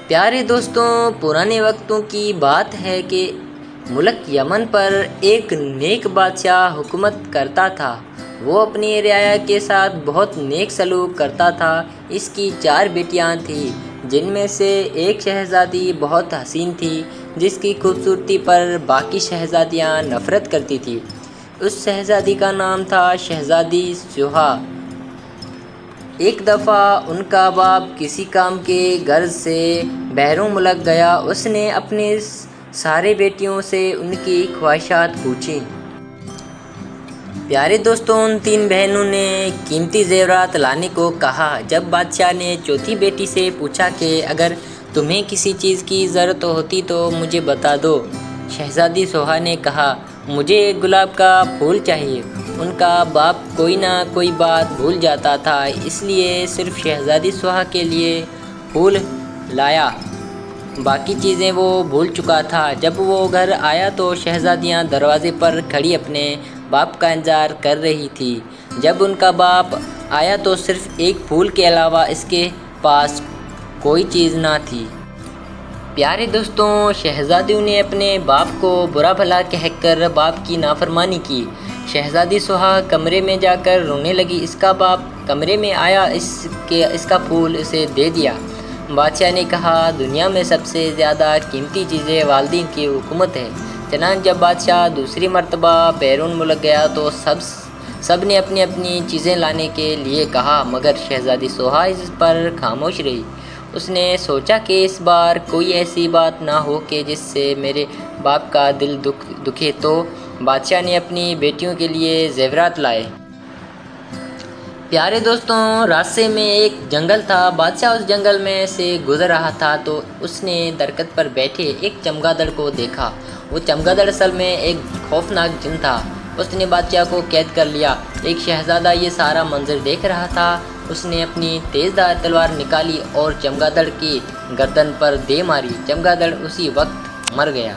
پیارے دوستوں، پرانے وقتوں کی بات ہے کہ ملک یمن پر ایک نیک بادشاہ حکومت کرتا تھا۔ وہ اپنی رعایا کے ساتھ بہت نیک سلوک کرتا تھا۔ اس کی 4 بیٹیاں تھیں، جن میں سے ایک شہزادی بہت حسین تھی، جس کی خوبصورتی پر باقی شہزادیاں نفرت کرتی تھیں۔ اس شہزادی کا نام تھا شہزادی سوہا۔ ایک دفعہ ان کا باپ کسی کام کے غرض سے بیرون ملک گیا۔ اس نے اپنی ساری بیٹیوں سے ان کی خواہشات پوچھیں۔ پیارے دوستوں، ان 3 بہنوں نے قیمتی زیورات لانے کو کہا۔ جب بادشاہ نے چوتھی بیٹی سے پوچھا کہ اگر تمہیں کسی چیز کی ضرورت ہوتی تو مجھے بتا دو، شہزادی سوہا نے کہا، مجھے ایک گلاب کا پھول چاہیے۔ ان کا باپ کوئی نہ کوئی بات بھول جاتا تھا، اس لیے صرف شہزادی سوہا کے لیے پھول لایا، باقی چیزیں وہ بھول چکا تھا۔ جب وہ گھر آیا تو شہزادیاں دروازے پر کھڑی اپنے باپ کا انتظار کر رہی تھیں۔ جب ان کا باپ آیا تو صرف ایک پھول کے علاوہ اس کے پاس کوئی چیز نہ تھی۔ پیارے دوستوں، شہزادیوں نے اپنے باپ کو برا بھلا کہہ کر باپ کی نافرمانی کی۔ شہزادی سوہا کمرے میں جا کر رونے لگی۔ اس کا باپ کمرے میں آیا، اس کا پھول اسے دے دیا۔ بادشاہ نے کہا، دنیا میں سب سے زیادہ قیمتی چیزیں والدین کی حکومت ہے۔ چنانچہ جب بادشاہ دوسری مرتبہ بیرون ملک گیا تو سب نے اپنی اپنی چیزیں لانے کے لیے کہا، مگر شہزادی سوہا اس پر خاموش رہی۔ اس نے سوچا کہ اس بار کوئی ایسی بات نہ ہو کہ جس سے میرے باپ کا دل دکھے، تو بادشاہ نے اپنی بیٹیوں کے لیے زیورات لائے۔ پیارے دوستوں، راستے میں ایک جنگل تھا۔ بادشاہ اس جنگل میں سے گزر رہا تھا تو اس نے درخت پر بیٹھے ایک چمگادڑ کو دیکھا۔ وہ چمگادڑ اصل میں ایک خوفناک جن تھا۔ اس نے بادشاہ کو قید کر لیا۔ ایک شہزادہ یہ سارا منظر دیکھ رہا تھا۔ اس نے اپنی تیز دھار تلوار نکالی اور چمگادڑ کی گردن پر دے ماری۔ چمگادڑ اسی وقت مر گیا۔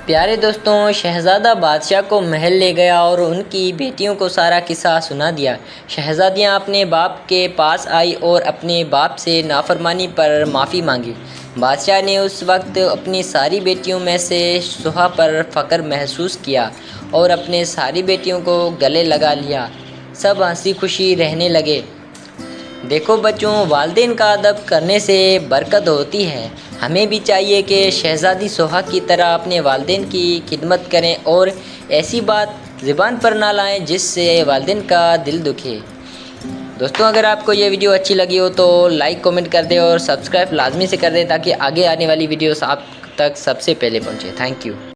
پیارے دوستوں، شہزادہ بادشاہ کو محل لے گیا اور ان کی بیٹیوں کو سارا قصہ سنا دیا۔ شہزادیاں اپنے باپ کے پاس آئیں اور اپنے باپ سے نافرمانی پر معافی مانگی۔ بادشاہ نے اس وقت اپنی ساری بیٹیوں میں سے سوہا پر فخر محسوس کیا اور اپنے ساری بیٹیوں کو گلے لگا لیا۔ سب ہنسی خوشی رہنے لگے۔ دیکھو بچوں، والدین کا ادب کرنے سے برکت ہوتی ہے۔ ہمیں بھی چاہیے کہ شہزادی سوہا کی طرح اپنے والدین کی خدمت کریں اور ایسی بات زبان پر نہ لائیں جس سے والدین کا دل دکھے۔ دوستوں، اگر آپ کو یہ ویڈیو اچھی لگی ہو تو لائک کمنٹ کر دیں اور سبسکرائب لازمی سے کر دیں تاکہ آگے آنے والی ویڈیوز آپ تک سب سے پہلے پہنچے۔ Thank you.